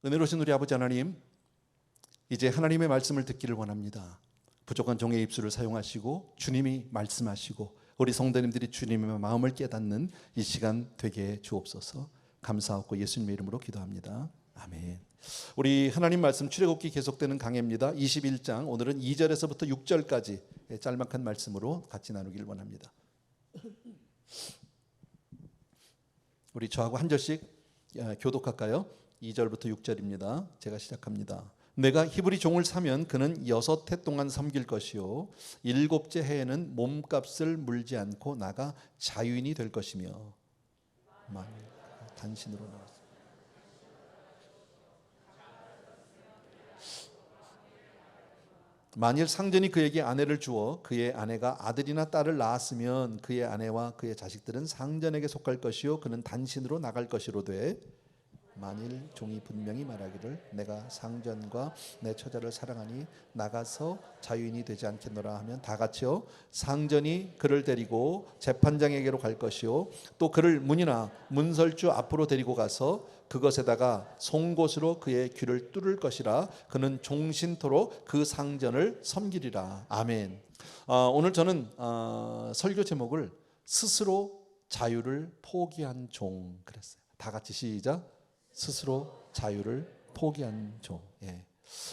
은혜로우신 우리 아버지 하나님, 이제 하나님의 말씀을 듣기를 원합니다. 부족한 종의 입술을 사용하시고 주님이 말씀하시고 우리 성도님들이 주님의 마음을 깨닫는 이 시간 되게 해 주옵소서. 감사하고 예수님의 이름으로 기도합니다. 아멘. 우리 하나님 말씀 출애굽기 계속되는 강해입니다. 21장 오늘은 2절에서부터 6절까지 짤막한 말씀으로 같이 나누길 원합니다. 우리 저하고 한 절씩 교독할까요? 2절부터 6절입니다. 제가 시작합니다. 내가 히브리 종을 사면 그는 6해 동안 섬길 것이요 7째 해에는 몸값을 물지 않고 나가 자유인이 될 것이며 만일 단신으로 나왔습니다. 만일 상전이 그에게 아내를 주어 그의 아내가 아들이나 딸을 낳았으면 그의 아내와 그의 자식들은 상전에게 속할 것이요 그는 단신으로 나갈 것이로되 만일 종이 분명히 말하기를 내가 상전과 내 처자를 사랑하니 나가서 자유인이 되지 않겠노라 하면 다 같이요 상전이 그를 데리고 재판장에게로 갈 것이요 또 그를 문이나 문설주 앞으로 데리고 가서 그것에다가 송곳으로 그의 귀를 뚫을 것이라 그는 종신토록 그 상전을 섬기리라. 아멘. 오늘 저는 설교 제목을 스스로 자유를 포기한 종 그랬어요. 다 같이 시작. 스스로 자유를 포기한 종.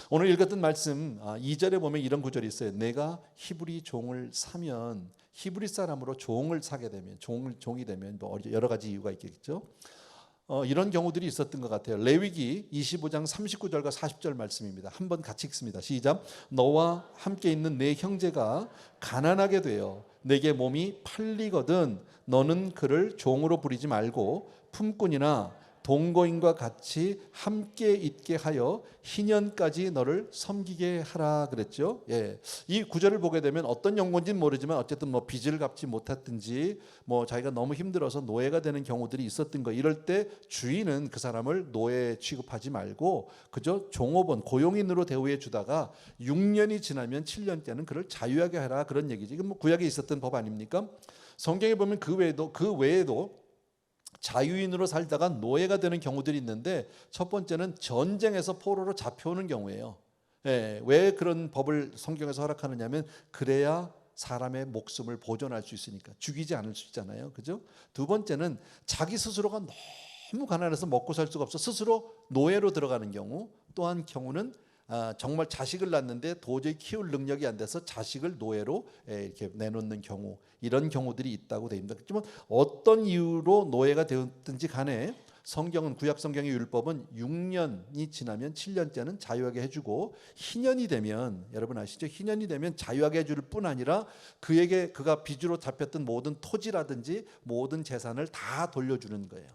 오늘 읽었던 말씀 2절에 보면 이런 구절이 있어요. 내가 히브리 종을 사면 히브리 사람으로 종을 사게 되면 종이 되면 뭐 여러 가지 이유가 있겠죠. 이런 경우들이 있었던 것 같아요. 레위기 25장 39절과 40절 말씀입니다. 한번 같이 읽습니다. 시작. 너와 함께 있는 내 형제가 가난하게 되어 내게 몸이 팔리거든 너는 그를 종으로 부리지 말고 품꾼이나 동거인과 같이 함께 있게 하여 희년까지 너를 섬기게 하라 그랬죠. 이 구절을 보게 되면 어떤 연고인지는 모르지만 어쨌든 뭐 빚을 갚지 못했든지 뭐 자기가 너무 힘들어서 노예가 되는 경우들이 있었던 거. 이럴 때 주인은 그 사람을 노예 취급하지 말고 그저 종업원 고용인으로 대우해 주다가 6년이 지나면 7년째는 그를 자유하게 하라 그런 얘기지. 이건 뭐 구약에 있었던 법 아닙니까? 성경에 보면 그 외에도 자유인으로 살다가 노예가 되는 경우들이 있는데 첫 번째는 전쟁에서 포로로 잡혀오는 경우예요. 왜 그런 법을 성경에서 허락하느냐 하면 그래야 사람의 목숨을 보존할 수 있으니까 죽이지 않을 수 있잖아요. 그죠? 두 번째는 자기 스스로가 너무 가난해서 먹고 살 수가 없어 스스로 노예로 들어가는 경우. 또 한 경우는 정말 자식을 낳는데 도저히 키울 능력이 안 돼서 자식을 노예로 이렇게 내놓는 경우, 이런 경우들이 있다고 되어 있습니다. 그렇지만 어떤 이유로 노예가 되었든지 간에 성경은 구약 성경의 율법은 6년이 지나면 7년째는 자유하게 해주고 희년이 되면 여러분 아시죠? 희년이 되면 자유하게 해줄 뿐 아니라 그에게 그가 빚으로 잡혔던 모든 토지라든지 모든 재산을 다 돌려주는 거예요.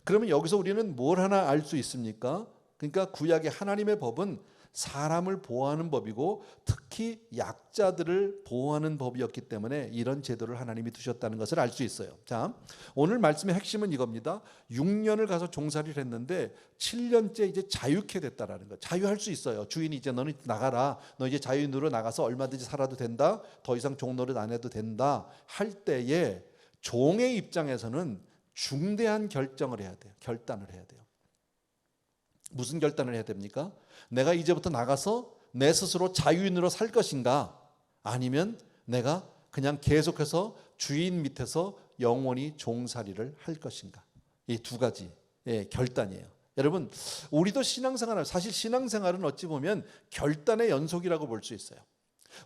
그러면 여기서 우리는 뭘 하나 알 수 있습니까? 그러니까 구약의 하나님의 법은 사람을 보호하는 법이고 특히 약자들을 보호하는 법이었기 때문에 이런 제도를 하나님이 두셨다는 것을 알 수 있어요. 자, 오늘 말씀의 핵심은 이겁니다. 6년을 가서 종살이를 했는데 7년째 이제 자유케 됐다라는 거. 자유할 수 있어요. 주인이 이제 너는 나가라. 너 이제 자유인으로 나가서 얼마든지 살아도 된다. 더 이상 종 노릇 안 해도 된다. 할 때에 종의 입장에서는 중대한 결정을 해야 돼요. 결단을 해야 돼요. 무슨 결단을 해야 됩니까? 내가 이제부터 나가서 내 스스로 자유인으로 살 것인가? 아니면 내가 그냥 계속해서 주인 밑에서 영원히 종살이를 할 것인가? 이 두 가지 결단이에요. 여러분, 우리도 신앙생활, 사실 신앙생활은 어찌 보면 결단의 연속이라고 볼 수 있어요.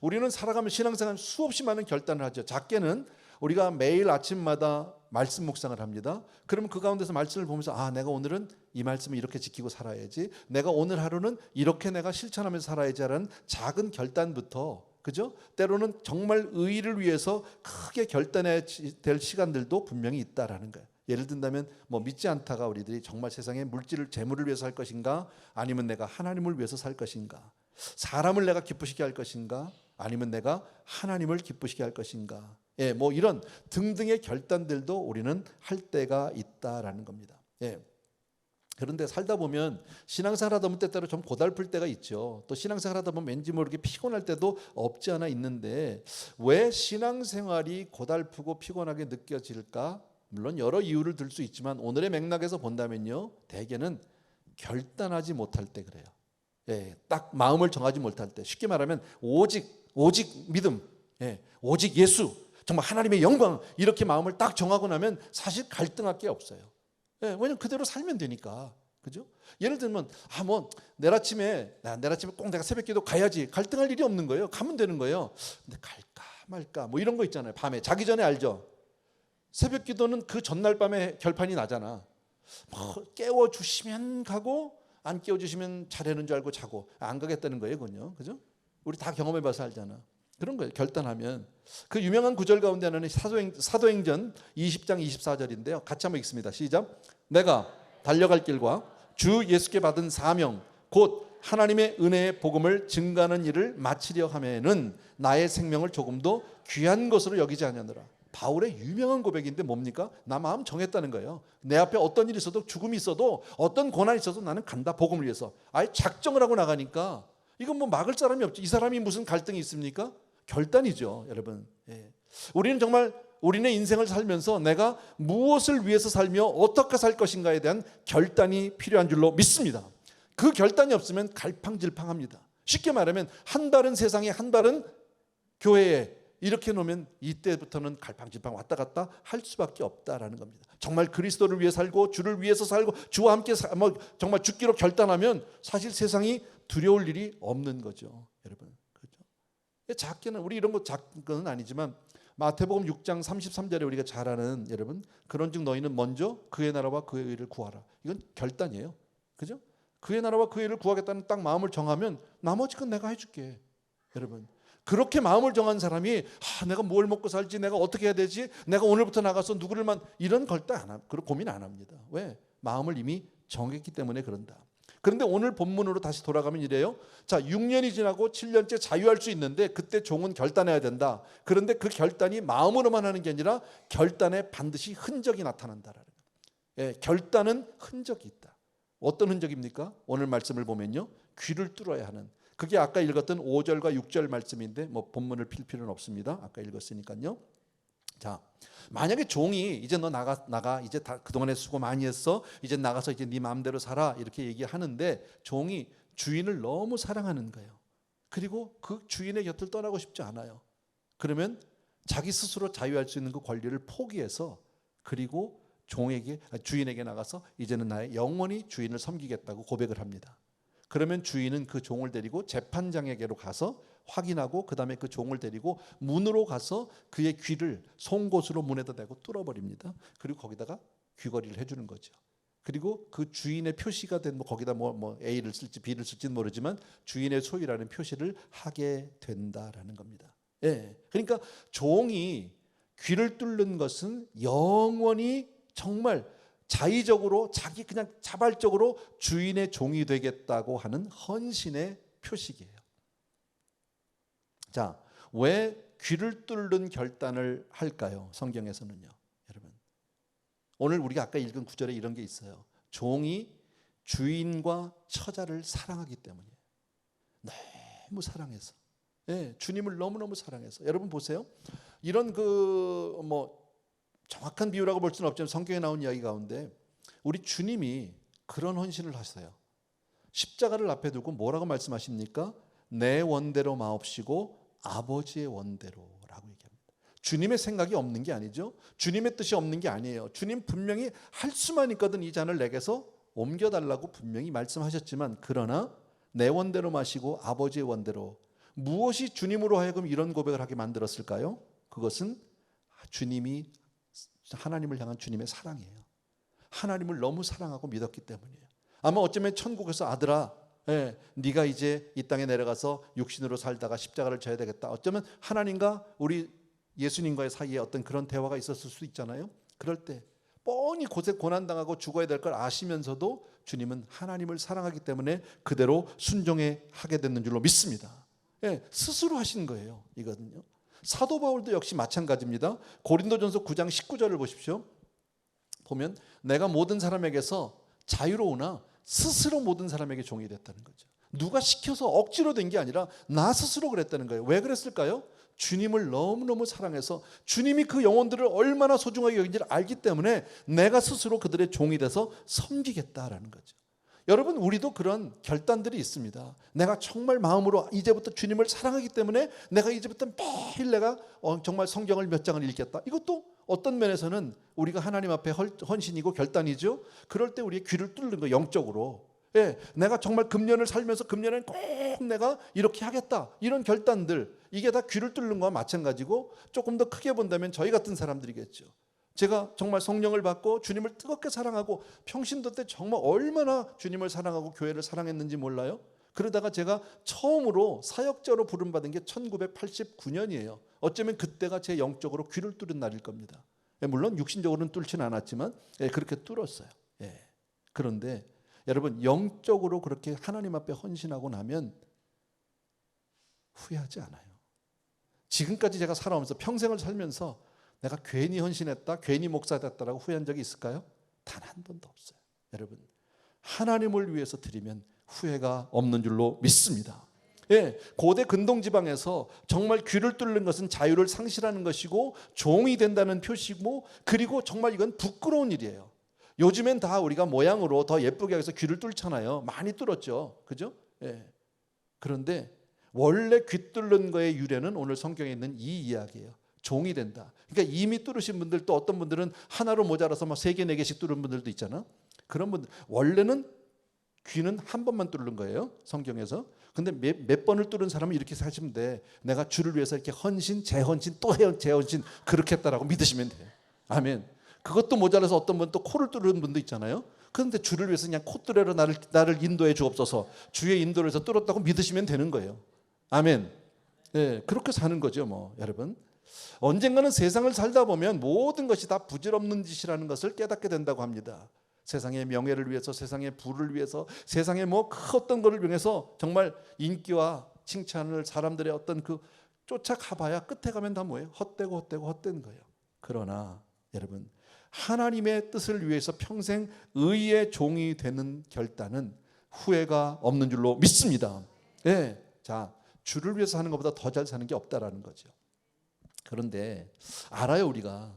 우리는 살아가면 신앙생활 수없이 많은 결단을 하죠. 작게는 우리가 매일 아침마다 말씀 묵상을 합니다. 그러면 그 가운데서 말씀을 보면서 내가 오늘은 이 말씀을 이렇게 지키고 살아야지. 내가 오늘 하루는 이렇게 내가 실천하면서 살아야지 하는 작은 결단부터, 그죠? 때로는 정말 의의를 위해서 크게 결단해야 될 시간들도 분명히 있다라는 거예요. 예를 든다면 뭐 믿지 않다가 우리들이 정말 세상에 물질을 재물을 위해서 살 것인가? 아니면 내가 하나님을 위해서 살 것인가? 사람을 내가 기쁘시게 할 것인가? 아니면 내가 하나님을 기쁘시게 할 것인가? 뭐 이런 등등의 결단들도 우리는 할 때가 있다라는 겁니다. 그런데 살다 보면 신앙생활 하다 보면 때때로 좀 고달플 때가 있죠. 또 신앙생활 하다 보면 왠지 모르게 피곤할 때도 없지 않아 있는데 왜 신앙생활이 고달프고 피곤하게 느껴질까? 물론 여러 이유를 들 수 있지만 오늘의 맥락에서 본다면요, 대개는 결단하지 못할 때 그래요. 예, 딱 마음을 정하지 못할 때, 쉽게 말하면 오직 믿음, 예, 오직 예수, 정말 하나님의 영광, 이렇게 마음을 딱 정하고 나면 사실 갈등할 게 없어요. 예, 왜냐면 그대로 살면 되니까. 그죠? 예를 들면 내일 아침에 꼭 내가 새벽기도 가야지, 갈등할 일이 없는 거예요. 가면 되는 거예요. 근데 갈까 말까 뭐 이런 거 있잖아요. 밤에 자기 전에 알죠? 새벽기도는 그 전날 밤에 결판이 나잖아. 깨워주시면 가고 안 깨워주시면 자려는 줄 알고 자고 안 가겠다는 거예요. 그건요. 그죠? 우리 다 경험해봐서 알잖아. 그런 거예요. 결단하면. 그 유명한 구절 가운데 하나는 사도행전 20장 24절인데요. 같이 한번 읽습니다. 시작. 내가 달려갈 길과 주 예수께 받은 사명 곧 하나님의 은혜의 복음을 증가하는 일을 마치려 하면은 나의 생명을 조금도 귀한 것으로 여기지 아니하노라. 바울의 유명한 고백인데 뭡니까? 나 마음 정했다는 거예요. 내 앞에 어떤 일이 있어도, 죽음이 있어도, 어떤 고난이 있어도 나는 간다. 복음을 위해서. 아예 작정을 하고 나가니까 이건 뭐 막을 사람이 없죠. 이 사람이 무슨 갈등이 있습니까? 결단이죠, 여러분. 예. 우리는 인생을 살면서 내가 무엇을 위해서 살며 어떻게 살 것인가에 대한 결단이 필요한 줄로 믿습니다. 그 결단이 없으면 갈팡질팡합니다. 쉽게 말하면 한 발은 세상에, 한 발은 교회에 이렇게 놓으면 이때부터는 갈팡질팡 왔다 갔다 할 수밖에 없다라는 겁니다. 정말 그리스도를 위해 살고 주를 위해서 살고 주와 함께 정말 죽기로 결단하면 사실 세상이 두려울 일이 없는 거죠, 여러분. 그렇죠? 작게는 우리 이런 거 작은 건 아니지만 마태복음 6장 33절에 우리가 잘 아는, 여러분, 그런즉 너희는 먼저 그의 나라와 그의 의를 구하라. 이건 결단이에요. 그죠? 그의 나라와 그의 의를 구하겠다는 딱 마음을 정하면 나머지 건 내가 해줄게. 여러분, 그렇게 마음을 정한 사람이 내가 뭘 먹고 살지, 내가 어떻게 해야 되지, 내가 오늘부터 나가서 누구를만, 이런 고민 안 합니다. 왜? 마음을 이미 정했기 때문에 그런다. 그런데 오늘 본문으로 다시 돌아가면 이래요. 자, 6년이 지나고 7년째 자유할 수 있는데 그때 종은 결단해야 된다. 그런데 그 결단이 마음으로만 하는 게 아니라 결단에 반드시 흔적이 나타난다라는 거예요. 예, 결단은 흔적이 있다. 어떤 흔적입니까? 오늘 말씀을 보면요, 귀를 뚫어야 하는, 그게 아까 읽었던 5절과 6절 말씀인데 뭐 본문을 필 필요는 없습니다. 아까 읽었으니까요. 자, 만약에 종이 이제 너 나가 이제 다 그동안에 수고 많이 했어, 이제 나가서 이제 네 마음대로 살아, 이렇게 얘기하는데 종이 주인을 너무 사랑하는 거예요. 그리고 그 주인의 곁을 떠나고 싶지 않아요. 그러면 자기 스스로 자유할 수 있는 그 권리를 포기해서, 그리고 주인에게 나가서 이제는 나의 영원히 주인을 섬기겠다고 고백을 합니다. 그러면 주인은 그 종을 데리고 재판장에게로 가서 확인하고, 그 다음에 그 종을 데리고 문으로 가서 그의 귀를 송곳으로 문에다 대고 뚫어버립니다. 그리고 거기다가 귀걸이를 해주는 거죠. 그리고 그 주인의 표시가 된 거기다 A를 쓸지 B를 쓸지는 모르지만 주인의 소유라는 표시를 하게 된다라는 겁니다. 예, 그러니까 종이 귀를 뚫는 것은 영원히 정말 자의적으로 그냥 자발적으로 주인의 종이 되겠다고 하는 헌신의 표식이에요. 자, 왜 귀를 뚫는 결단을 할까요? 성경에서는요, 여러분. 오늘 우리가 아까 읽은 구절에 이런 게 있어요. 종이 주인과 처자를 사랑하기 때문이에요. 너무 사랑해서. 예, 주님을 너무너무 사랑해서. 여러분 보세요. 이런 정확한 비유라고 볼 수는 없지만 성경에 나온 이야기 가운데 우리 주님이 그런 헌신을 하세요. 십자가를 앞에 두고 뭐라고 말씀하십니까? 내 원대로 마옵시고 아버지의 원대로라고 얘기합니다. 주님의 생각이 없는 게 아니죠. 주님의 뜻이 없는 게 아니에요. 주님 분명히 할 수만 있거든 이 잔을 내게서 옮겨달라고 분명히 말씀하셨지만, 그러나 내 원대로 마시고 아버지의 원대로. 무엇이 주님으로 하여금 이런 고백을 하게 만들었을까요? 그것은 하나님을 향한 주님의 사랑이에요. 하나님을 너무 사랑하고 믿었기 때문이에요. 아마 어쩌면 천국에서 아들아, 네가 이제 이 땅에 내려가서 육신으로 살다가 십자가를 져야 되겠다. 어쩌면 하나님과 우리 예수님과의 사이에 어떤 그런 대화가 있었을 수도 있잖아요. 그럴 때 뻔히 고난당하고 죽어야 될 걸 아시면서도 주님은 하나님을 사랑하기 때문에 그대로 순종하게 됐는 줄로 믿습니다. 스스로 하신 거예요, 이거든요. 사도 바울도 역시 마찬가지입니다. 고린도전서 9장 19절을 보십시오. 보면 내가 모든 사람에게서 자유로우나 스스로 모든 사람에게 종이 됐다는 거죠. 누가 시켜서 억지로 된 게 아니라 나 스스로 그랬다는 거예요. 왜 그랬을까요? 주님을 너무너무 사랑해서 주님이 그 영혼들을 얼마나 소중하게 여긴지를 알기 때문에 내가 스스로 그들의 종이 돼서 섬기겠다라는 거죠. 여러분, 우리도 그런 결단들이 있습니다. 내가 정말 마음으로 이제부터 주님을 사랑하기 때문에 내가 이제부터 매일 내가 정말 성경을 몇 장을 읽겠다. 이것도 어떤 면에서는 우리가 하나님 앞에 헌신이고 결단이죠. 그럴 때 우리의 귀를 뚫는 거, 영적으로. 예, 내가 정말 금년을 살면서 금년엔 꼭 내가 이렇게 하겠다, 이런 결단들, 이게 다 귀를 뚫는 거와 마찬가지고, 조금 더 크게 본다면 저희 같은 사람들이겠죠. 제가 정말 성령을 받고 주님을 뜨겁게 사랑하고 평신도 때 정말 얼마나 주님을 사랑하고 교회를 사랑했는지 몰라요. 그러다가 제가 처음으로 사역자로 부름받은 게 1989년이에요. 어쩌면 그때가 제 영적으로 귀를 뚫은 날일 겁니다. 물론 육신적으로는 뚫지는 않았지만 그렇게 뚫었어요. 그런데 여러분, 영적으로 그렇게 하나님 앞에 헌신하고 나면 후회하지 않아요. 지금까지 제가 살아오면서, 평생을 살면서 내가 괜히 헌신했다, 괜히 목사 됐다라고 후회한 적이 있을까요? 단 한 번도 없어요. 여러분, 하나님을 위해서 드리면 후회가 없는 줄로 믿습니다. 고대 근동지방에서 정말 귀를 뚫는 것은 자유를 상실하는 것이고 종이 된다는 표시고, 그리고 정말 이건 부끄러운 일이에요. 요즘엔 다 우리가 모양으로 더 예쁘게 해서 귀를 뚫잖아요. 많이 뚫었죠, 그죠? 그런데 원래 귀 뚫는 거의 유래는 오늘 성경에 있는 이 이야기예요. 종이 된다. 그러니까 이미 뚫으신 분들, 또 어떤 분들은 하나로 모자라서 막 3개, 4개씩 뚫은 분들도 있잖아. 그런 분들, 원래는 귀는 한 번만 뚫는 거예요, 성경에서. 근데 몇 번을 뚫은 사람은 이렇게 사시면 돼. 내가 주를 위해서 이렇게 헌신, 재헌신, 또 재헌신 그렇게 했다라고 믿으시면 돼요. 아멘. 그것도 모자라서 어떤 분은 또 코를 뚫는 분도 있잖아요. 그런데 주를 위해서 그냥 콧뚜레로 나를 인도해 주옵소서, 주의 인도를 해서 뚫었다고 믿으시면 되는 거예요. 아멘. 그렇게 사는 거죠, 뭐. 여러분, 언젠가는 세상을 살다 보면 모든 것이 다 부질없는 짓이라는 것을 깨닫게 된다고 합니다. 세상의 명예를 위해서, 세상의 부를 위해서, 세상의 뭐 어떤 것을 위해서 정말 인기와 칭찬을, 사람들의 어떤 그 쫓아가봐야 끝에 가면 다 뭐예요? 헛된 거예요. 그러나 여러분, 하나님의 뜻을 위해서 평생 의의 종이 되는 결단은 후회가 없는 줄로 믿습니다. 자, 주를 위해서 사는 것보다 더 잘 사는 게 없다라는 거죠. 그런데 알아요, 우리가.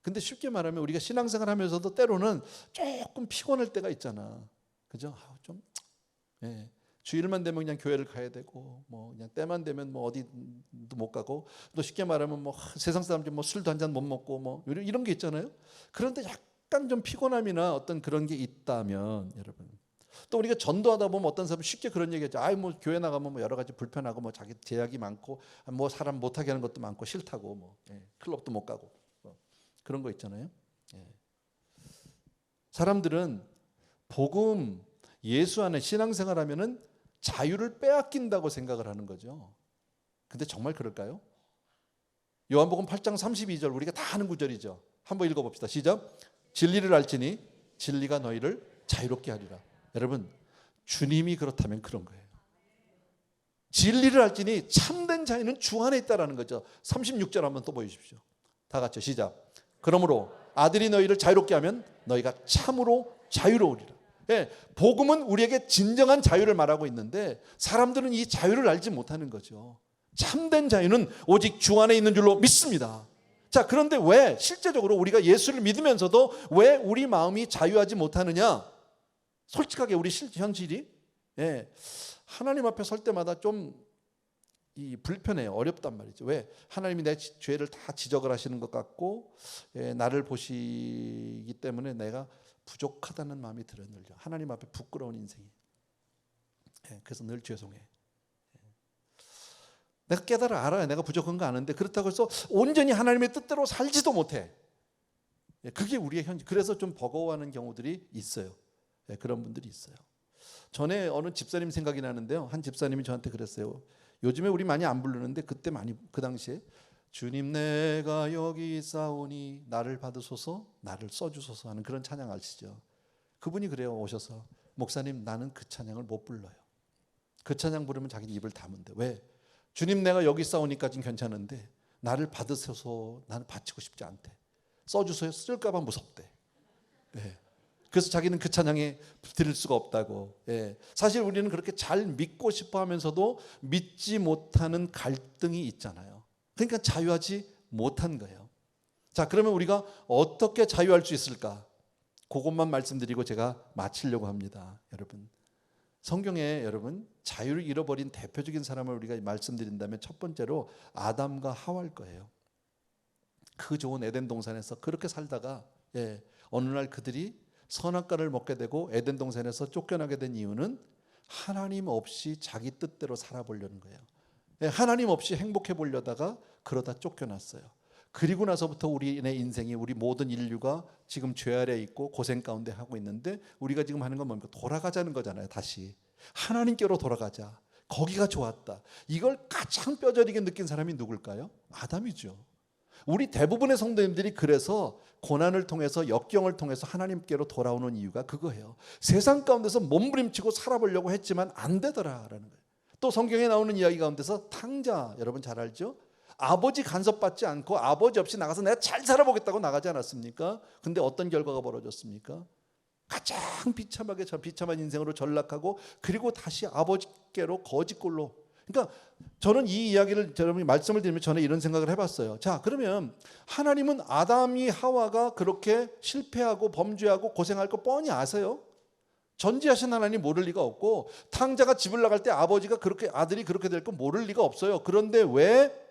근데 쉽게 말하면 우리가 신앙생활 하면서도 때로는 조금 피곤할 때가 있잖아, 그죠? 좀 주일만 되면 그냥 교회를 가야 되고, 뭐 그냥 때만 되면 뭐 어디도 못 가고, 또 쉽게 말하면 뭐 세상 사람들 뭐 술도 한 잔 못 먹고 뭐 이런 게 있잖아요. 그런데 약간 좀 피곤함이나 어떤 그런 게 있다면, 여러분, 또 우리가 전도하다 보면 어떤 사람은 쉽게 그런 얘기하죠. 뭐 교회 나가면 뭐 여러 가지 불편하고 뭐 자기 제약이 많고 뭐 사람 못하게 하는 것도 많고 싫다고, 뭐 클럽도 못 가고 뭐 그런 거 있잖아요. 사람들은 복음, 예수 안에 신앙생활하면은 자유를 빼앗긴다고 생각을 하는 거죠. 근데 정말 그럴까요? 요한복음 8장 32절, 우리가 다 아는 구절이죠. 한번 읽어봅시다. 시작. 진리를 알지니 진리가 너희를 자유롭게 하리라. 여러분, 주님이 그렇다면 그런 거예요. 진리를 알지니, 참된 자유는 주 안에 있다라는 거죠. 36절 한번 또 보여주십시오. 다 같이 시작. 그러므로 아들이 너희를 자유롭게 하면 너희가 참으로 자유로우리라. 복음은 우리에게 진정한 자유를 말하고 있는데 사람들은 이 자유를 알지 못하는 거죠. 참된 자유는 오직 주 안에 있는 줄로 믿습니다. 자, 그런데 왜 실제적으로 우리가 예수를 믿으면서도 왜 우리 마음이 자유하지 못하느냐? 솔직하게 우리 현실이 하나님 앞에 설 때마다 좀 불편해요. 어렵단 말이죠. 왜? 하나님이 내 죄를 다 지적을 하시는 것 같고 나를 보시기 때문에 내가 부족하다는 마음이 들어요. 늘요. 하나님 앞에 부끄러운 인생이. 그래서 늘 죄송해. 내가 알아요. 내가 부족한 거 아는데 그렇다고 해서 온전히 하나님의 뜻대로 살지도 못해. 그게 우리의 현실. 그래서 좀 버거워하는 경우들이 있어요. 그런 분들이 있어요. 전에 어느 집사님 생각이 나는데요. 한 집사님이 저한테 그랬어요. 요즘에 우리 많이 안 부르는데 그때 많이, 그 당시에 주님 내가 여기 있사오니 나를 받으소서, 나를 써주소서 하는 그런 찬양 아시죠? 그분이 그래요. 오셔서 목사님, 나는 그 찬양을 못 불러요. 그 찬양 부르면 자기 입을 다문대. 왜? 주님 내가 여기 있사오니까지는 괜찮은데 나를 받으소서, 나는 바치고 싶지 않대. 써주세요. 쓸까 봐 무섭대. 그래서 자기는 그 찬양에 드릴 수가 없다고. 사실 우리는 그렇게 잘 믿고 싶어 하면서도 믿지 못하는 갈등이 있잖아요. 그러니까 자유하지 못한 거예요. 자, 그러면 우리가 어떻게 자유할 수 있을까? 그것만 말씀드리고 제가 마치려고 합니다. 여러분, 성경에 여러분 자유를 잃어버린 대표적인 사람을 우리가 말씀드린다면 첫 번째로 아담과 하와일 거예요. 그 좋은 에덴 동산에서 그렇게 살다가 어느 날 그들이 선악과를 먹게 되고 에덴 동산에서 쫓겨나게 된 이유는 하나님 없이 자기 뜻대로 살아보려는 거예요. 하나님 없이 행복해 보려다가 그러다 쫓겨났어요. 그리고 나서부터 우리의 인생이, 우리 모든 인류가 지금 죄 아래 있고 고생 가운데 하고 있는데, 우리가 지금 하는 건 뭡니까? 돌아가자는 거잖아요. 다시 하나님께로 돌아가자. 거기가 좋았다. 이걸 가장 뼈저리게 느낀 사람이 누굴까요? 아담이죠. 우리 대부분의 성도님들이 그래서 고난을 통해서, 역경을 통해서 하나님께로 돌아오는 이유가 그거예요. 세상 가운데서 몸부림치고 살아보려고 했지만 안 되더라라는 거예요. 또 성경에 나오는 이야기 가운데서 탕자, 여러분 잘 알죠? 아버지 간섭받지 않고 아버지 없이 나가서 내가 잘 살아보겠다고 나가지 않았습니까? 근데 어떤 결과가 벌어졌습니까? 가장 비참한 인생으로 전락하고, 그리고 다시 아버지께로 거짓골로. 그러니까 저는 이 이야기를, 여러분이 말씀을 드리면 저는 이런 생각을 해봤어요. 자, 그러면 하나님은 아담이 하와가 그렇게 실패하고 범죄하고 고생할 거 뻔히 아세요? 전지하신 하나님 모를 리가 없고, 탕자가 집을 나갈 때 아버지가 그렇게, 아들이 그렇게 될 거 모를 리가 없어요. 그런데 왜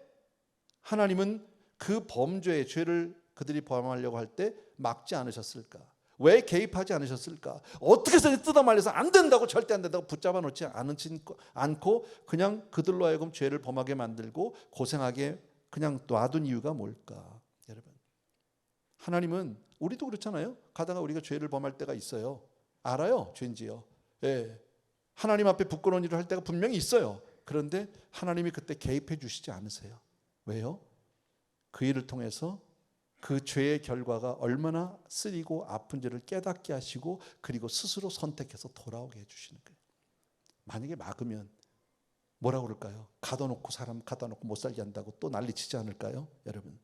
하나님은 그 범죄의 죄를 그들이 범하려고 할 때 막지 않으셨을까? 왜 개입하지 않으셨을까? 어떻게 해서 뜯어 말려서 안 된다고, 절대 안 된다고 붙잡아 놓지 않고 그냥 그들로 하여금 죄를 범하게 만들고 고생하게 그냥 놔둔 이유가 뭘까? 여러분, 하나님은, 우리도 그렇잖아요. 가다가 우리가 죄를 범할 때가 있어요. 알아요, 죄인지요. 하나님 앞에 부끄러운 일을 할 때가 분명히 있어요. 그런데 하나님이 그때 개입해 주시지 않으세요. 왜요? 그 일을 통해서 그 죄의 결과가 얼마나 쓰리고 아픈지를 깨닫게 하시고, 그리고 스스로 선택해서 돌아오게 해주시는 거예요. 만약에 막으면 뭐라고 그럴까요? 사람 가둬 놓고 못 살게 한다고 또 난리치지 않을까요? 여러분,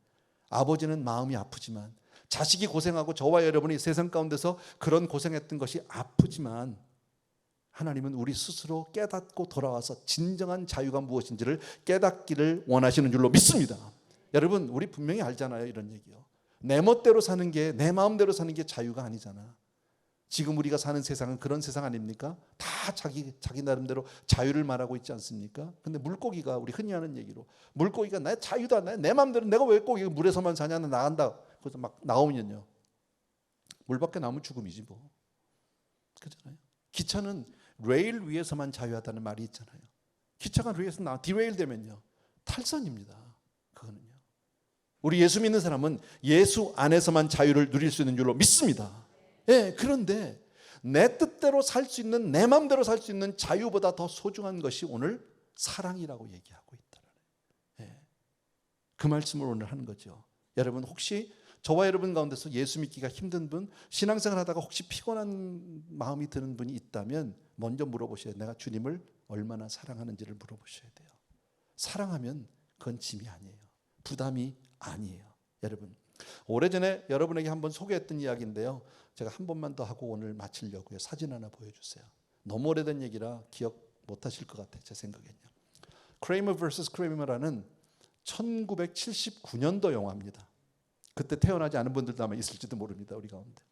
아버지는 마음이 아프지만, 자식이 고생하고 저와 여러분이 세상 가운데서 그런 고생했던 것이 아프지만, 하나님은 우리 스스로 깨닫고 돌아와서 진정한 자유가 무엇인지를 깨닫기를 원하시는 줄로 믿습니다. 여러분, 우리 분명히 알잖아요. 이런 얘기요. 내 멋대로 사는 게, 내 마음대로 사는 게 자유가 아니잖아. 지금 우리가 사는 세상은 그런 세상 아닙니까? 다 자기 나름대로 자유를 말하고 있지 않습니까? 근데 물고기가, 우리 흔히 하는 얘기로, 물고기가 내 자유다, 내 마음대로, 내가 왜 꼭 물에서만 사냐, 나간다. 그래서 막 나오면요, 물 밖에 나오면 죽음이지 뭐. 그렇잖아요. 기차는 레일 위에서만 자유하다는 말이 있잖아요. 기차가 레일에서 디레일 되면요, 탈선입니다. 그거는요. 우리 예수 믿는 사람은 예수 안에서만 자유를 누릴 수 있는 줄로 믿습니다. 그런데 내 뜻대로 살 수 있는, 내 마음대로 살 수 있는 자유보다 더 소중한 것이 오늘 사랑이라고 얘기하고 있다. 그 말씀을 오늘 하는 거죠. 여러분, 혹시 저와 여러분 가운데서 예수 믿기가 힘든 분, 신앙생활 하다가 혹시 피곤한 마음이 드는 분이 있다면 먼저 물어보셔야 돼요. 내가 주님을 얼마나 사랑하는지를 물어보셔야 돼요. 사랑하면 그건 짐이 아니에요. 부담이 아니에요. 여러분, 오래전에 여러분에게 한번 소개했던 이야기인데요, 제가 한 번만 더 하고 오늘 마치려고요. 사진 하나 보여주세요. 너무 오래된 얘기라 기억 못하실 것 같아요. 제 생각엔요. 크레이머 vs. 크레이머라는 1979년도 영화입니다. 그때 태어나지 않은 분들도 아마 있을지도 모릅니다. 우리 가운데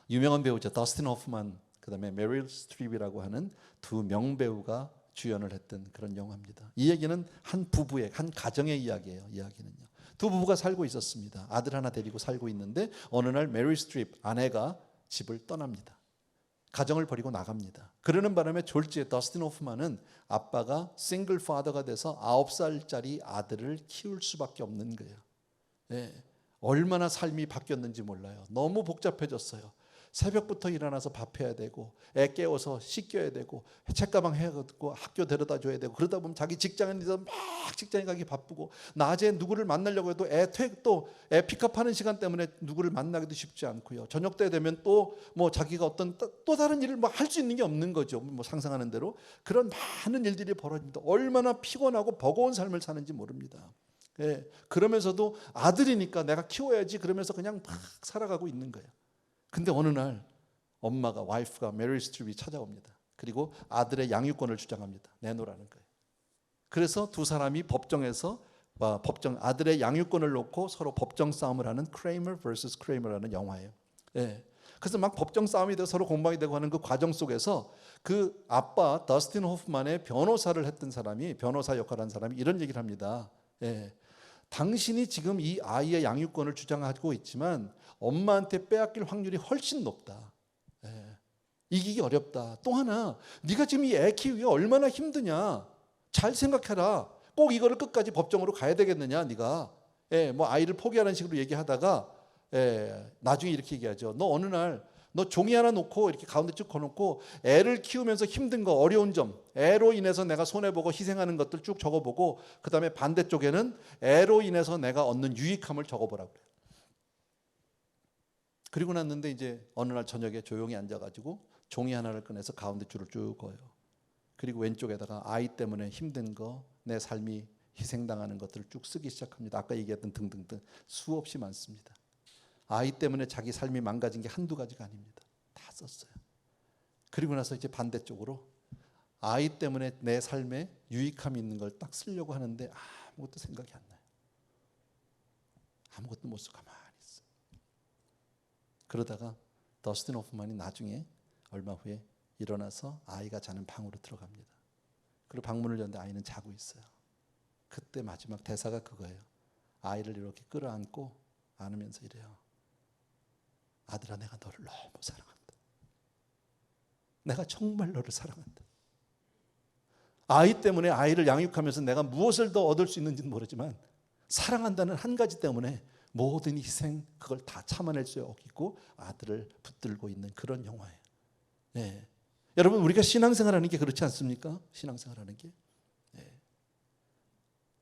유명한 배우죠. 더스틴 호프만, 그 다음에 메릴 스트립이라고 하는 두 명배우가 주연을 했던 그런 영화입니다. 이 얘기는 한 부부의, 한 가정의 이야기예요. 이야기는요, 두 부부가 살고 있었습니다. 아들 하나 데리고 살고 있는데 어느 날 메릴 스트립 아내가 집을 떠납니다. 가정을 버리고 나갑니다. 그러는 바람에 졸지에 더스틴 호프만은 아빠가 싱글 파더가 돼서 9살짜리 아들을 키울 수밖에 없는 거예요. 얼마나 삶이 바뀌었는지 몰라요. 너무 복잡해졌어요. 새벽부터 일어나서 밥해야 되고, 애 깨워서 씻겨야 되고, 책가방 해야 되고, 학교 데려다 줘야 되고, 그러다 보면 자기 직장에서 막 직장에 가기 바쁘고, 낮에 누구를 만나려고 해도 애 픽업하는 시간 때문에 누구를 만나기도 쉽지 않고요. 저녁 때 되면 또 뭐 자기가 어떤 또 다른 일을 뭐 할 수 있는 게 없는 거죠. 뭐 상상하는 대로 그런 많은 일들이 벌어집니다. 얼마나 피곤하고 버거운 삶을 사는지 모릅니다. 그러면서도 아들이니까 내가 키워야지 그러면서 그냥 막 살아가고 있는 거예요. 근데 어느 날 엄마가, 와이프가, 메릴 스트립이 찾아옵니다. 그리고 아들의 양육권을 주장합니다. 내놓으라는 거예요. 그래서 두 사람이 법정에서 아들의 양육권을 놓고 서로 법정 싸움을 하는 크레이머 vs. 크레이머라는 영화예요. 예. 그래서 막 법정 싸움이 되고 서로 공방이 되고 하는 그 과정 속에서 그 아빠 더스틴 호프만의 변호사를 했던 사람이, 변호사 역할을 한 사람이 이런 얘기를 합니다. 예. 당신이 지금 이 아이의 양육권을 주장하고 있지만 엄마한테 빼앗길 확률이 훨씬 높다. 예. 이기기 어렵다. 또 하나, 네가 지금 이 애 키우기가 얼마나 힘드냐. 잘 생각해라. 꼭 이거를 끝까지 법정으로 가야 되겠느냐, 네가. 예, 뭐 아이를 포기하는 식으로 얘기하다가 나중에 이렇게 얘기하죠. 너 어느 날 너 종이 하나 놓고 이렇게 가운데 쭉 걸어놓고 애를 키우면서 힘든 거, 어려운 점, 애로 인해서 내가 손해보고 희생하는 것들 쭉 적어보고 그 다음에 반대쪽에는 애로 인해서 내가 얻는 유익함을 적어보라고 그래요. 그리고 났는데 이제 어느 날 저녁에 조용히 앉아가지고 종이 하나를 꺼내서 가운데 줄을 쭉 그어요. 그리고 왼쪽에다가 아이 때문에 힘든 거, 내 삶이 희생당하는 것들을 쭉 쓰기 시작합니다. 아까 얘기했던 등등등 수없이 많습니다. 아이 때문에 자기 삶이 망가진 게 한두 가지가 아닙니다. 다 썼어요. 그리고 나서 이제 반대쪽으로 아이 때문에 내 삶에 유익함이 있는 걸 딱 쓰려고 하는데 아무것도 생각이 안 나요. 아무것도 못 쓰고 가만히 있어요. 그러다가 더스틴 호프만이 나중에 얼마 후에 일어나서 아이가 자는 방으로 들어갑니다. 그리고 방문을 여는데 아이는 자고 있어요. 그때 마지막 대사가 그거예요. 아이를 이렇게 끌어안고 안으면서 이래요. 아들아, 내가 너를 너무 사랑한다. 내가 정말 너를 사랑한다. 아이 때문에 아이를 양육하면서 내가 무엇을 더 얻을 수 있는지는 모르지만 사랑한다는 한 가지 때문에 모든 희생 그걸 다 참아낼 수 있고 아들을 붙들고 있는 그런 영화예요. 네. 여러분, 우리가 신앙생활하는 게 그렇지 않습니까? 신앙생활하는 게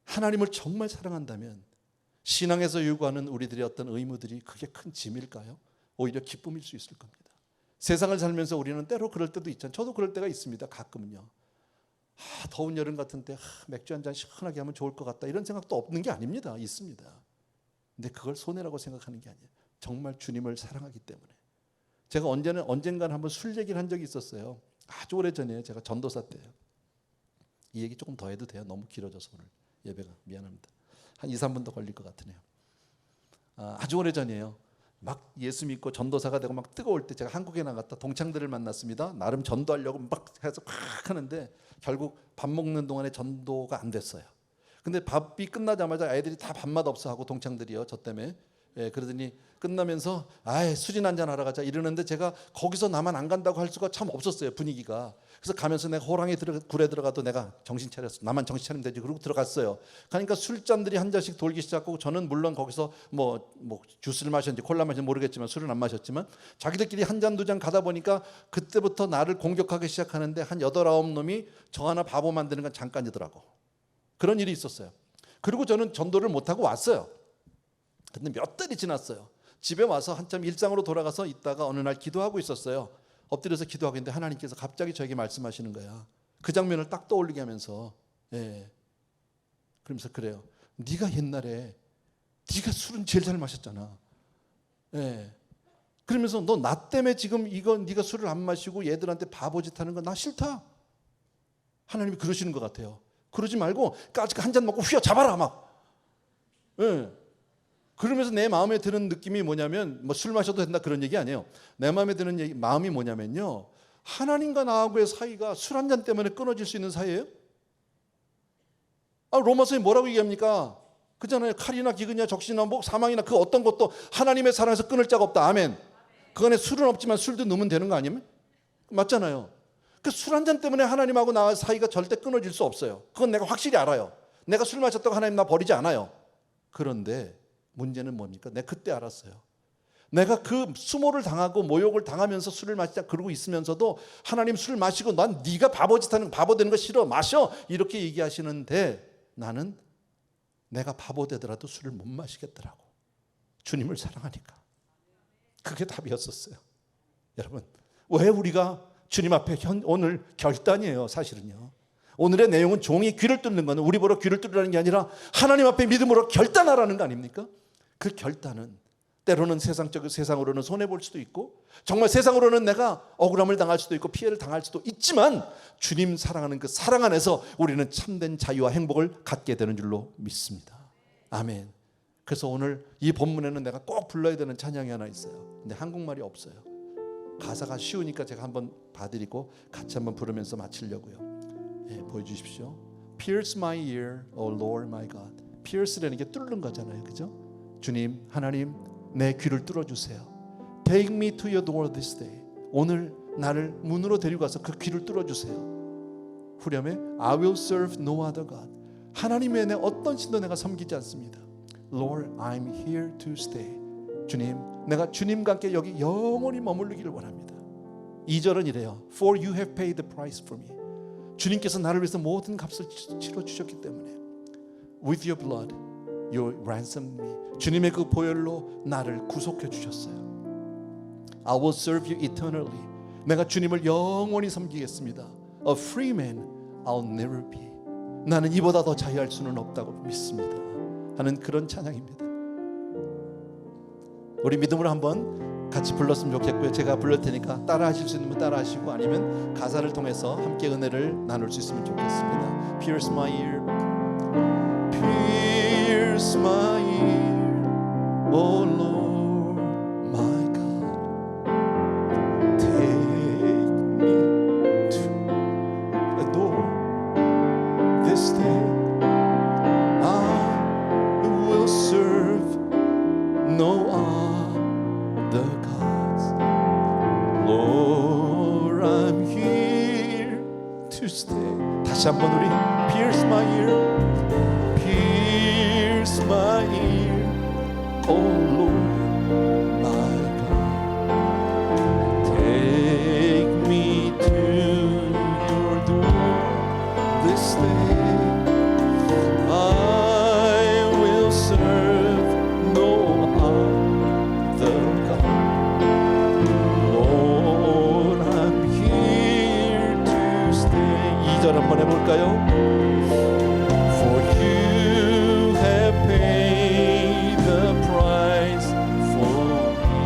하나님을 정말 사랑한다면 신앙에서 요구하는 우리들의 어떤 의무들이 그게 큰 짐일까요? 오히려 기쁨일 수 있을 겁니다. 세상을 살면서 우리는 때로 그럴 때도 있잖아요. 저도 그럴 때가 있습니다. 가끔은요. 더운 여름 같은 때 맥주 한 잔 시원하게 하면 좋을 것 같다 이런 생각도 없는 게 아닙니다. 있습니다. 근데 그걸 손해라고 생각하는 게 아니에요. 정말 주님을 사랑하기 때문에. 제가 언젠가는 한번 술 얘기를 한 적이 있었어요. 아주 오래전이에요. 제가 전도사 때예요. 이 얘기 조금 더 해도 돼요? 너무 길어져서 오늘 예배가. 미안합니다. 한 2, 3분 더 걸릴 것 같으네요. 아주 오래전이에요. 막 예수 믿고 전도사가 되고 막 뜨거울 때 제가 한국에 나갔다 동창들을 만났습니다. 나름 전도하려고 막 해서 막 하는데 결국 밥 먹는 동안에 전도가 안 됐어요. 근데 밥이 끝나자마자 애들이 다 밥맛 없어 하고 동창들이요. 저 때문에. 그러더니 끝나면서 술이나 한잔 하러 가자 이러는데 제가 거기서 나만 안 간다고 할 수가 참 없었어요. 분위기가. 그래서 가면서 내가 호랑이 굴에 들어가도 내가 정신 차렸어. 나만 정신 차리면 되지. 그러고 들어갔어요. 그러니까 술잔들이 한 잔씩 돌기 시작하고 저는 물론 거기서 뭐 주스를 마셨는지 콜라 마셨는지 모르겠지만 술은 안 마셨지만 자기들끼리 한 잔 두 잔 가다 보니까 그때부터 나를 공격하기 시작하는데 한 8, 9놈이 저 하나 바보 만드는 건 잠깐이더라고. 그런 일이 있었어요. 그리고 저는 전도를 못하고 왔어요. 근데 몇 달이 지났어요. 집에 와서 한참 일상으로 돌아가서 있다가 어느 날 기도하고 있었어요. 엎드려서 기도하고 있는데 하나님께서 갑자기 저에게 말씀하시는 거야. 그 장면을 딱 떠올리게 하면서 그러면서 그래요. 네가 옛날에 네가 술은 제일 잘 마셨잖아. 그러면서 너 나 때문에 지금 이거 네가 술을 안 마시고 얘들한테 바보짓 하는 거 나 싫다. 하나님이 그러시는 것 같아요. 그러지 말고 까짓 한 잔 먹고 휘어잡아라 막. 그러면서 내 마음에 드는 느낌이 뭐냐면 뭐 술 마셔도 된다 그런 얘기 아니에요. 내 마음에 드는 마음이 뭐냐면요. 하나님과 나하고의 사이가 술 한 잔 때문에 끊어질 수 있는 사이예요? 로마서에 뭐라고 얘기합니까? 그잖아요. 칼이나 기근이나 적신이나 뭐 사망이나 그 어떤 것도 하나님의 사랑에서 끊을 자가 없다. 아멘. 그 안에 술은 없지만 술도 넣으면 되는 거 아니에요? 맞잖아요. 그 술 한 잔 때문에 하나님하고 나의 사이가 절대 끊어질 수 없어요. 그건 내가 확실히 알아요. 내가 술 마셨다고 하나님 나 버리지 않아요. 그런데 문제는 뭡니까? 내가 그때 알았어요. 내가 그 수모를 당하고 모욕을 당하면서 술을 마시자 그러고 있으면서도 하나님 술 마시고 난 네가 바보짓하는 바보 되는 거 싫어 마셔 이렇게 얘기하시는데 나는 내가 바보 되더라도 술을 못 마시겠더라고. 주님을 사랑하니까. 그게 답이었었어요. 여러분, 왜 우리가 주님 앞에 오늘 결단이에요. 사실은요. 오늘의 내용은 종이 귀를 뚫는 거는 우리 보러 귀를 뚫으라는 게 아니라 하나님 앞에 믿음으로 결단하라는 거 아닙니까? 그 결단은 때로는 세상으로는 손해볼 수도 있고 정말 세상으로는 내가 억울함을 당할 수도 있고 피해를 당할 수도 있지만 주님 사랑하는 그 사랑 안에서 우리는 참된 자유와 행복을 갖게 되는 줄로 믿습니다. 아멘. 그래서 오늘 이 본문에는 내가 꼭 불러야 되는 찬양이 하나 있어요. 근데 한국말이 없어요. 가사가 쉬우니까 제가 한번 봐드리고 같이 한번 부르면서 마치려고요. 예, 보여주십시오. Pierce my ear, O Lord my God. Pierce라는 게 뚫는 거잖아요, 그죠? 주님, 하나님, 내 귀를 뚫어주세요. Take me to your door this day. 오늘 나를 문으로 데리고 가서 그 귀를 뚫어주세요. 후렴에 I will serve no other God. 하나님 외에 어떤 신도 내가 섬기지 않습니다. Lord, I'm here to stay. 주님, 내가 주님과 함께 여기 영원히 머무르기를 원합니다. 2절은 이래요. For you have paid the price for me. 주님께서 나를 위해서 모든 값을 치러 주셨기 때문에 With your blood, you ransomed me. 주님의 그 보혈로 나를 구속해 주셨어요. I will serve you eternally. 내가 주님을 영원히 섬기겠습니다. A free man, I'll never be. 나는 이보다 더 자유할 수는 없다고 믿습니다. 하는 그런 찬양입니다. 우리 믿음으로 한번 같이 불렀으면 좋겠고요. 제가 불러올 테니까 따라 하실 수 있는 분 따라 하시고 아니면 가사를 통해서 함께 은혜를 나눌 수 있으면 좋겠습니다. Pierce my ear, pierce my ear, oh Lord my God. Take me to the door this day. I will serve no other gods. Lord, I'm here to stay. 다시 한번 우리 pierce my ear, pierce my ear, oh Lord, my God. Take me to your door this day. I will serve no other God. Lord, I'm here to stay. 2절 한번 해볼까요? For you have paid the price for me.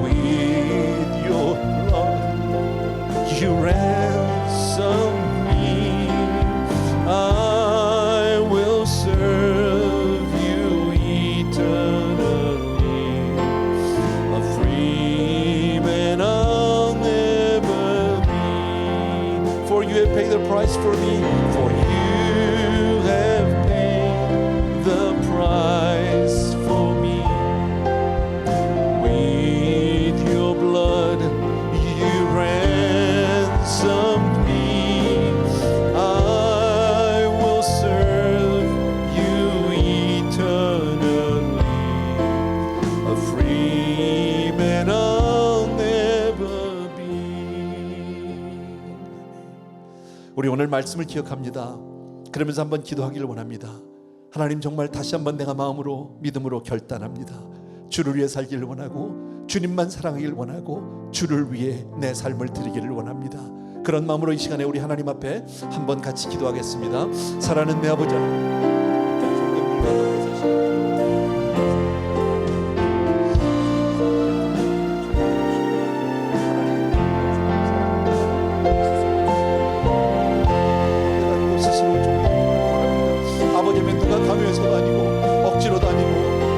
With your blood you ransomed me. I will serve you eternally. A free man I'll never be. For you have paid the price for me. For you have paid the price for me. With your blood you ransomed me. I will serve you eternally. A free man I'll never be. 우리 오늘 말씀을 기억합니다. 그러면서 한번 기도하기를 원합니다. 하나님, 정말 다시 한번 내가 마음으로 믿음으로 결단합니다. 주를 위해 살기를 원하고 주님만 사랑하기를 원하고 주를 위해 내 삶을 드리기를 원합니다. 그런 마음으로 이 시간에 우리 하나님 앞에 한번 같이 기도하겠습니다. 사랑하는 내 아버지, 아버지는 누가 강요해서도 아니고 억지로도 아니고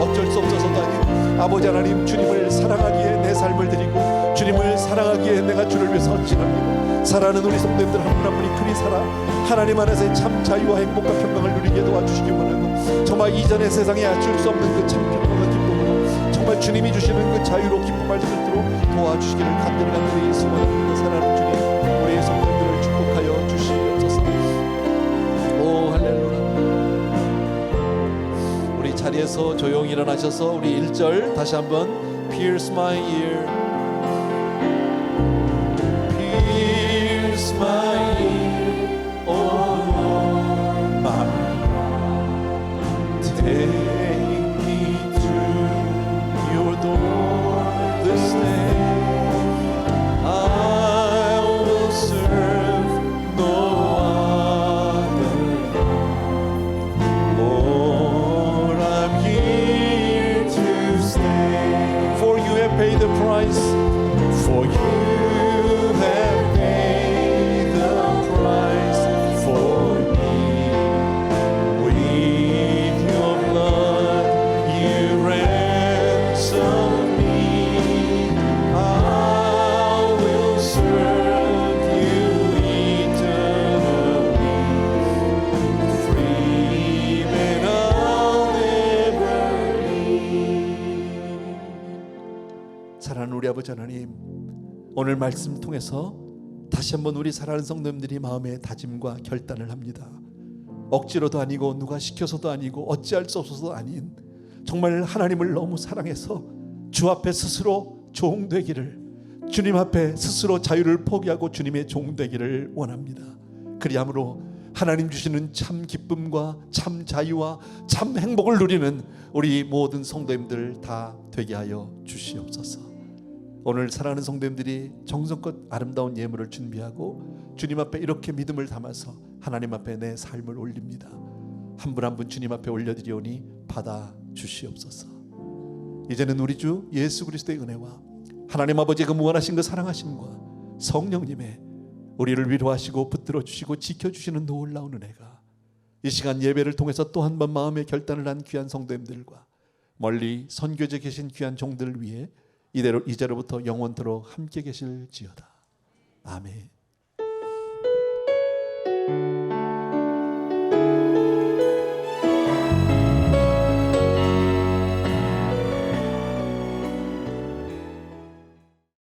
어쩔 수 없어서도 아니고 아버지 하나님, 주님을 사랑하기에 내 삶을 드리고 주님을 사랑하기에 내가 주를 위해서 헌신합니다. 사랑하는 우리 성도님들 한 분 한 분이 그리 살아 하나님 안에서의 참 자유와 행복과 평강을 누리게 도와주시기 원하고 정말 이전의 세상에 줄 수 없는 그 참 평강과 기쁨으로 정말 주님이 주시는 그 자유로 기쁨할 수 있도록 도와주시기를 간절히 소원합니다. 사랑하는 주님, 우리 성도님들을 축복하여 주시옵소서. 오 할렐루야. 우리 자리에서 조용히 일어나셔서 우리 1절 다시 한번 Pierce my ear, pierce my ear, oh Lord my God. Take me to your door this day. I will serve no other God. Lord, I'm here to stay. For you have paid the price. 오늘 말씀 통해서 다시 한번 우리 사랑하는 성도님들이 마음의 다짐과 결단을 합니다. 억지로도 아니고 누가 시켜서도 아니고 어찌할 수 없어서도 아닌 정말 하나님을 너무 사랑해서 주 앞에 스스로 종되기를, 주님 앞에 스스로 자유를 포기하고 주님의 종되기를 원합니다. 그리함으로 하나님 주시는 참 기쁨과 참 자유와 참 행복을 누리는 우리 모든 성도님들 다 되게 하여 주시옵소서. 오늘 사랑하는 성도님들이 정성껏 아름다운 예물을 준비하고 주님 앞에 이렇게 믿음을 담아서 하나님 앞에 내 삶을 올립니다. 한 분 한 분 주님 앞에 올려드리오니 받아 주시옵소서. 이제는 우리 주 예수 그리스도의 은혜와 하나님 아버지의 그 무한하신 그 사랑하심과 성령님의 우리를 위로하시고 붙들어 주시고 지켜주시는 놀라운 은혜가 이 시간 예배를 통해서 또 한 번 마음의 결단을 한 귀한 성도님들과 멀리 선교지에 계신 귀한 종들을 위해 이제로부터 영원토록 함께 계실지어다. 아멘.